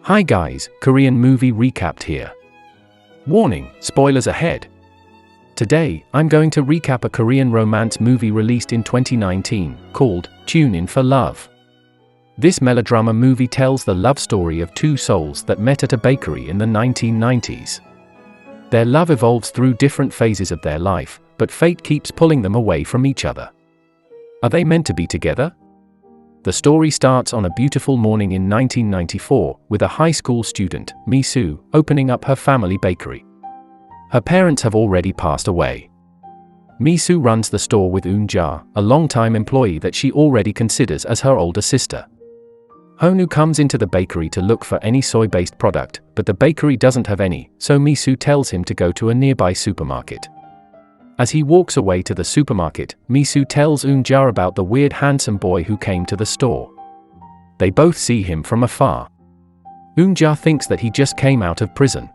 Hi guys, Korean movie recapped here. Warning, spoilers ahead. Today, I'm going to recap a Korean romance movie released in 2019, called Tune In for Love. This melodrama movie tells the love story of two souls that met at a bakery in the 1990s. Their love evolves through different phases of their life, but fate keeps pulling them away from each other. Are they meant to be together? The story starts on a beautiful morning in 1994, with a high school student, Mi-soo, opening up her family bakery. Her parents have already passed away. Mi-soo runs the store with Eun-ja, a longtime employee that she already considers as her older sister. Honu comes into the bakery to look for any soy-based product, but the bakery doesn't have any, so Mi-soo tells him to go to a nearby supermarket. As he walks away to the supermarket, Mi-soo tells Eun-ja about the weird handsome boy who came to the store. They both see him from afar. Eun-ja thinks that he just came out of prison.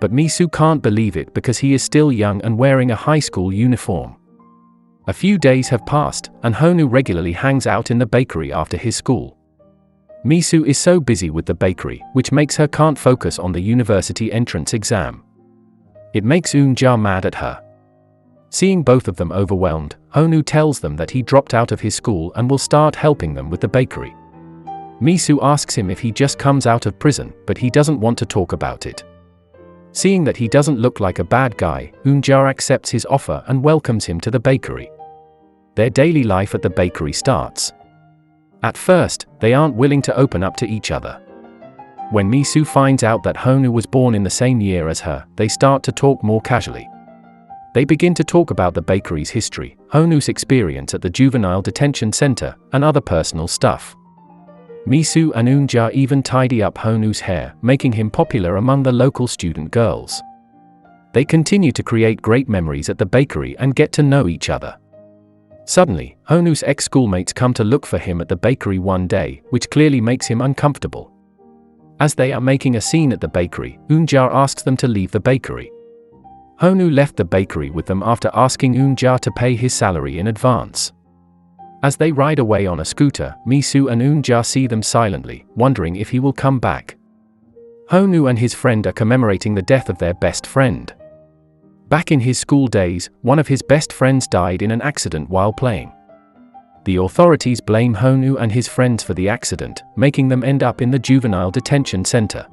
But Mi-soo can't believe it because he is still young and wearing a high school uniform. A few days have passed, and Honu regularly hangs out in the bakery after his school. Mi-soo is so busy with the bakery, which makes her can't focus on the university entrance exam. It makes Eun-ja mad at her. Seeing both of them overwhelmed, Honu tells them that he dropped out of his school and will start helping them with the bakery. Mi-soo asks him if he just comes out of prison, but he doesn't want to talk about it. Seeing that he doesn't look like a bad guy, Eun-ja accepts his offer and welcomes him to the bakery. Their daily life at the bakery starts. At first, they aren't willing to open up to each other. When Mi-soo finds out that Honu was born in the same year as her, they start to talk more casually. They begin to talk about the bakery's history, Honu's experience at the juvenile detention center, and other personal stuff. Mi-soo and Eun-ja even tidy up Honu's hair, making him popular among the local student girls. They continue to create great memories at the bakery and get to know each other. Suddenly, Honu's ex-schoolmates come to look for him at the bakery one day, which clearly makes him uncomfortable. As they are making a scene at the bakery, Eun-ja asks them to leave the bakery. Honu left the bakery with them after asking Eun-ja to pay his salary in advance. As they ride away on a scooter, Mi-soo and Eun-ja see them silently, wondering if he will come back. Honu and his friend are commemorating the death of their best friend. Back in his school days, one of his best friends died in an accident while playing. The authorities blame Honu and his friends for the accident, making them end up in the juvenile detention center.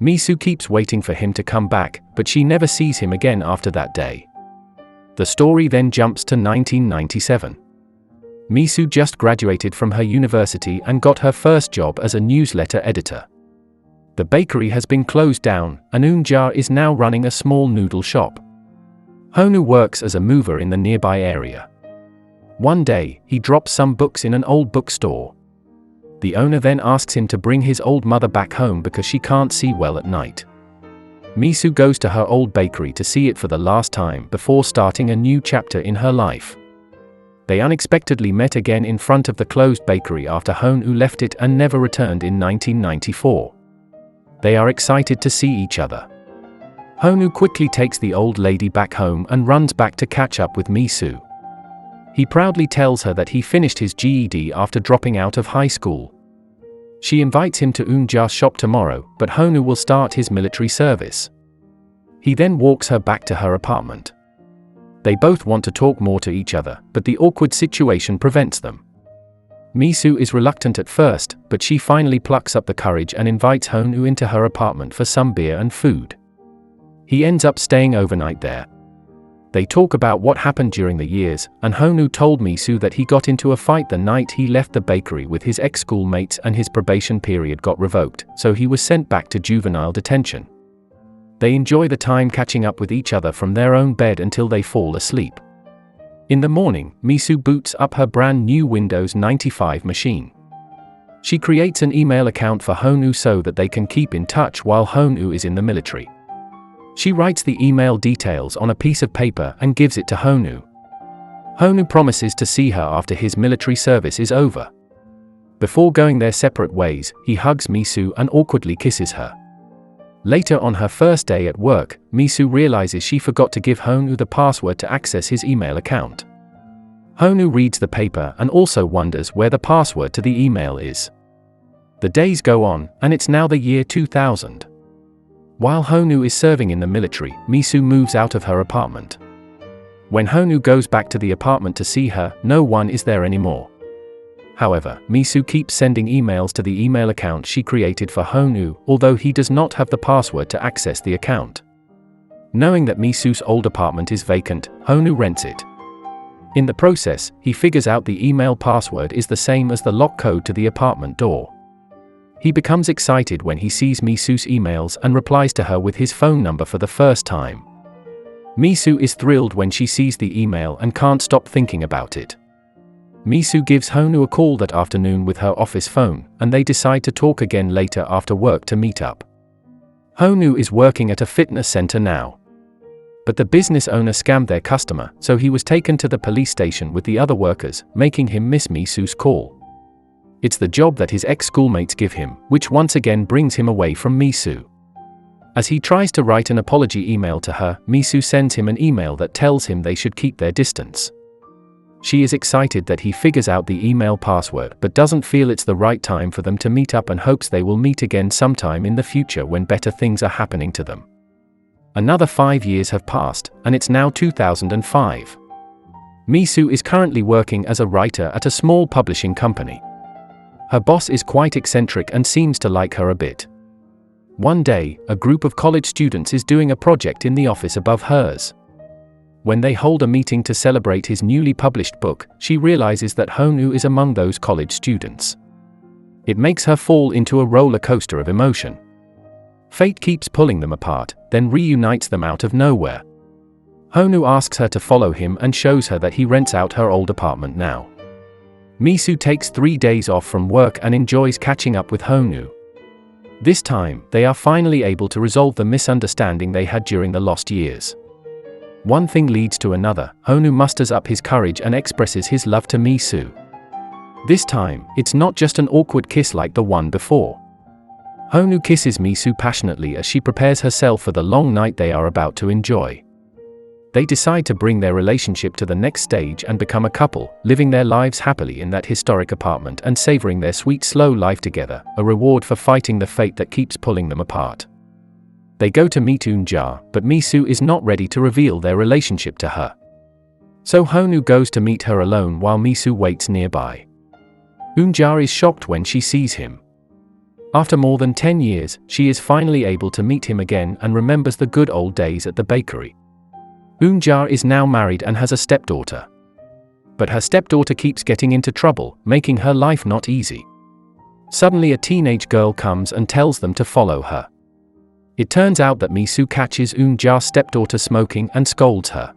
Mi-soo keeps waiting for him to come back, but she never sees him again after that day. The story then jumps to 1997. Mi-soo just graduated from her university and got her first job as a newsletter editor. The bakery has been closed down, and Eun-ja is now running a small noodle shop. Honu works as a mover in the nearby area. One day, he drops some books in an old bookstore. The owner then asks him to bring his old mother back home because she can't see well at night. Mi-soo goes to her old bakery to see it for the last time before starting a new chapter in her life. They unexpectedly met again in front of the closed bakery after Honu left it and never returned in 1994. They are excited to see each other. Honu quickly takes the old lady back home and runs back to catch up with Mi-soo. He proudly tells her that he finished his GED after dropping out of high school. She invites him to Eun-ja's shop tomorrow, but Honu will start his military service. He then walks her back to her apartment. They both want to talk more to each other, but the awkward situation prevents them. Mi-soo is reluctant at first, but she finally plucks up the courage and invites Honu into her apartment for some beer and food. He ends up staying overnight there. They talk about what happened during the years, and Honu told Mi-soo that he got into a fight the night he left the bakery with his ex-schoolmates and his probation period got revoked, so he was sent back to juvenile detention. They enjoy the time catching up with each other from their own bed until they fall asleep. In the morning, Mi-soo boots up her brand new Windows 95 machine. She creates an email account for Honu so that they can keep in touch while Honu is in the military. She writes the email details on a piece of paper and gives it to Honu. Honu promises to see her after his military service is over. Before going their separate ways, he hugs Mi-soo and awkwardly kisses her. Later on her first day at work, Misu realizes she forgot to give Honu the password to access his email account. Honu reads the paper and also wonders where the password to the email is. The days go on, and it's now the year 2000. While Honu is serving in the military, Misu moves out of her apartment. When Honu goes back to the apartment to see her, no one is there anymore. However, Misu keeps sending emails to the email account she created for Honu, although he does not have the password to access the account. Knowing that Misu's old apartment is vacant, Honu rents it. In the process, he figures out the email password is the same as the lock code to the apartment door. He becomes excited when he sees Misu's emails and replies to her with his phone number for the first time. Misu is thrilled when she sees the email and can't stop thinking about it. Misu gives Honu a call that afternoon with her office phone, and they decide to talk again later after work to meet up. Honu is working at a fitness center now. But the business owner scammed their customer, so he was taken to the police station with the other workers, making him miss Misu's call. It's the job that his ex-schoolmates give him, which once again brings him away from Misu. As he tries to write an apology email to her, Misu sends him an email that tells him they should keep their distance. She is excited that he figures out the email password but doesn't feel it's the right time for them to meet up and hopes they will meet again sometime in the future when better things are happening to them. Another 5 years have passed, and it's now 2005. Misu is currently working as a writer at a small publishing company. Her boss is quite eccentric and seems to like her a bit. One day, a group of college students is doing a project in the office above hers. When they hold a meeting to celebrate his newly published book, she realizes that Honu is among those college students. It makes her fall into a roller coaster of emotion. Fate keeps pulling them apart, then reunites them out of nowhere. Honu asks her to follow him and shows her that he rents out her old apartment now. Misu takes 3 days off from work and enjoys catching up with Honu. This time, they are finally able to resolve the misunderstanding they had during the lost years. One thing leads to another. Honu musters up his courage and expresses his love to Misu. This time, it's not just an awkward kiss like the one before. Honu kisses Misu passionately as she prepares herself for the long night they are about to enjoy. They decide to bring their relationship to the next stage and become a couple, living their lives happily in that historic apartment and savoring their sweet slow life together, a reward for fighting the fate that keeps pulling them apart. They go to meet Eunja, but Misu is not ready to reveal their relationship to her. So Honu goes to meet her alone while Misu waits nearby. Eunja is shocked when she sees him. After more than 10 years, she is finally able to meet him again and remembers the good old days at the bakery. Eunja is now married and has a stepdaughter. But her stepdaughter keeps getting into trouble, making her life not easy. Suddenly a teenage girl comes and tells them to follow her. It turns out that Misu catches Eunja's stepdaughter smoking and scolds her.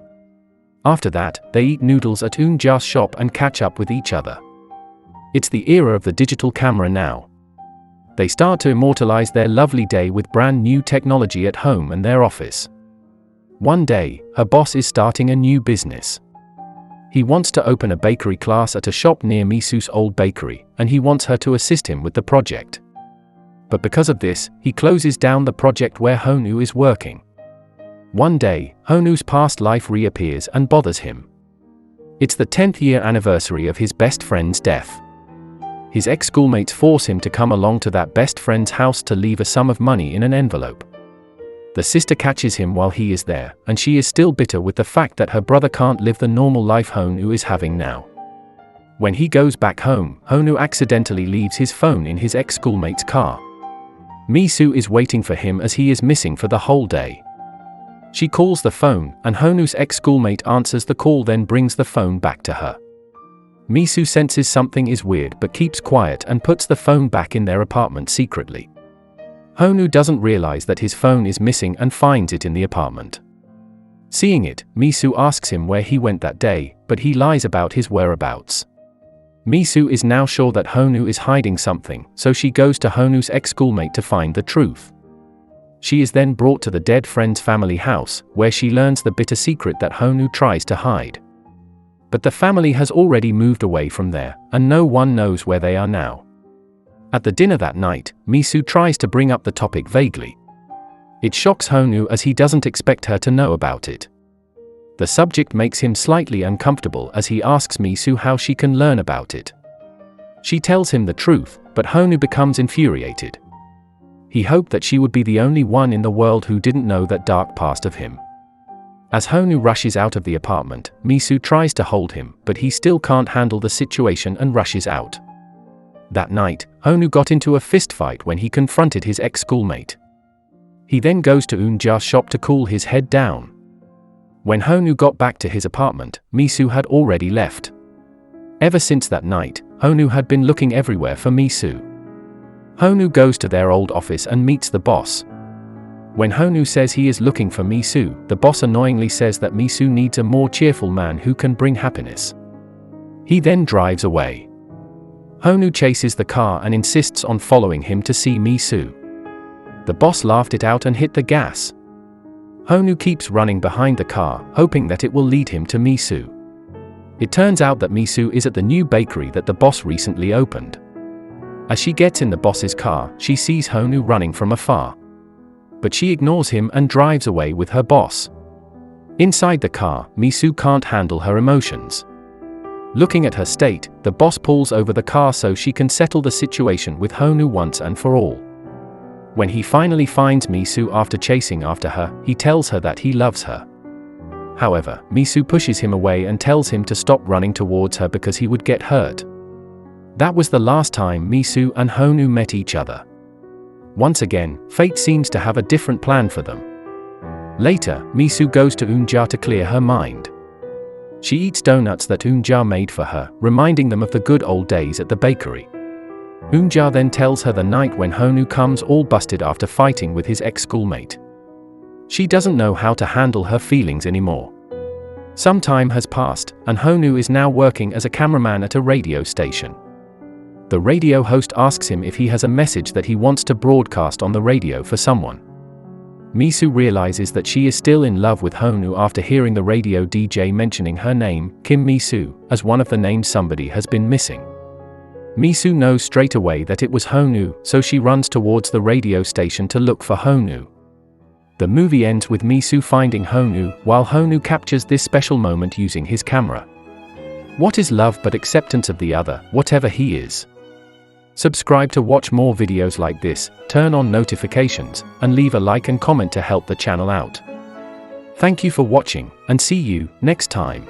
After that, they eat noodles at Eunja's shop and catch up with each other. It's the era of the digital camera now. They start to immortalize their lovely day with brand new technology at home and their office. One day, her boss is starting a new business. He wants to open a bakery class at a shop near Misu's old bakery, and he wants her to assist him with the project. But because of this, he closes down the project where Honu is working. One day, Honu's past life reappears and bothers him. It's the 10th year anniversary of his best friend's death. His ex-schoolmates force him to come along to that best friend's house to leave a sum of money in an envelope. The sister catches him while he is there, and she is still bitter with the fact that her brother can't live the normal life Honu is having now. When he goes back home, Honu accidentally leaves his phone in his ex-schoolmate's car. Misu is waiting for him as he is missing for the whole day. She calls the phone, and Honu's ex-schoolmate answers the call, then brings the phone back to her. Misu senses something is weird but keeps quiet and puts the phone back in their apartment secretly. Honu doesn't realize that his phone is missing and finds it in the apartment. Seeing it, Misu asks him where he went that day, but he lies about his whereabouts. Misu is now sure that Honu is hiding something, so she goes to Honu's ex-schoolmate to find the truth. She is then brought to the dead friend's family house, where she learns the bitter secret that Honu tries to hide. But the family has already moved away from there, and no one knows where they are now. At the dinner that night, Misu tries to bring up the topic vaguely. It shocks Honu as he doesn't expect her to know about it. The subject makes him slightly uncomfortable as he asks Misu how she can learn about it. She tells him the truth, but Honu becomes infuriated. He hoped that she would be the only one in the world who didn't know that dark past of him. As Honu rushes out of the apartment, Misu tries to hold him, but he still can't handle the situation and rushes out. That night, Honu got into a fistfight when he confronted his ex-schoolmate. He then goes to Eunja's shop to cool his head down. When Honu got back to his apartment, Misu had already left. Ever since that night, Honu had been looking everywhere for Misu. Honu goes to their old office and meets the boss. When Honu says he is looking for Misu, the boss annoyingly says that Misu needs a more cheerful man who can bring happiness. He then drives away. Honu chases the car and insists on following him to see Misu. The boss laughed it out and hit the gas. Honu keeps running behind the car, hoping that it will lead him to Misu. It turns out that Misu is at the new bakery that the boss recently opened. As she gets in the boss's car, she sees Honu running from afar. But she ignores him and drives away with her boss. Inside the car, Misu can't handle her emotions. Looking at her state, the boss pulls over the car so she can settle the situation with Honu once and for all. When he finally finds Misu after chasing after her, he tells her that he loves her. However, Misu pushes him away and tells him to stop running towards her because he would get hurt. That was the last time Misu and Honu met each other. Once again, fate seems to have a different plan for them. Later, Misu goes to Eunja to clear her mind. She eats donuts that Eunja made for her, reminding them of the good old days at the bakery. Eunja then tells her the night when Honu comes all busted after fighting with his ex-schoolmate. She doesn't know how to handle her feelings anymore. Some time has passed, and Honu is now working as a cameraman at a radio station. The radio host asks him if he has a message that he wants to broadcast on the radio for someone. Misu realizes that she is still in love with Honu after hearing the radio DJ mentioning her name, Kim Misu, as one of the names somebody has been missing. Misu knows straight away that it was Honu, so she runs towards the radio station to look for Honu. The movie ends with Misu finding Honu, while Honu captures this special moment using his camera. What is love but acceptance of the other, whatever he is? Subscribe to watch more videos like this, turn on notifications, and leave a like and comment to help the channel out. Thank you for watching, and see you next time.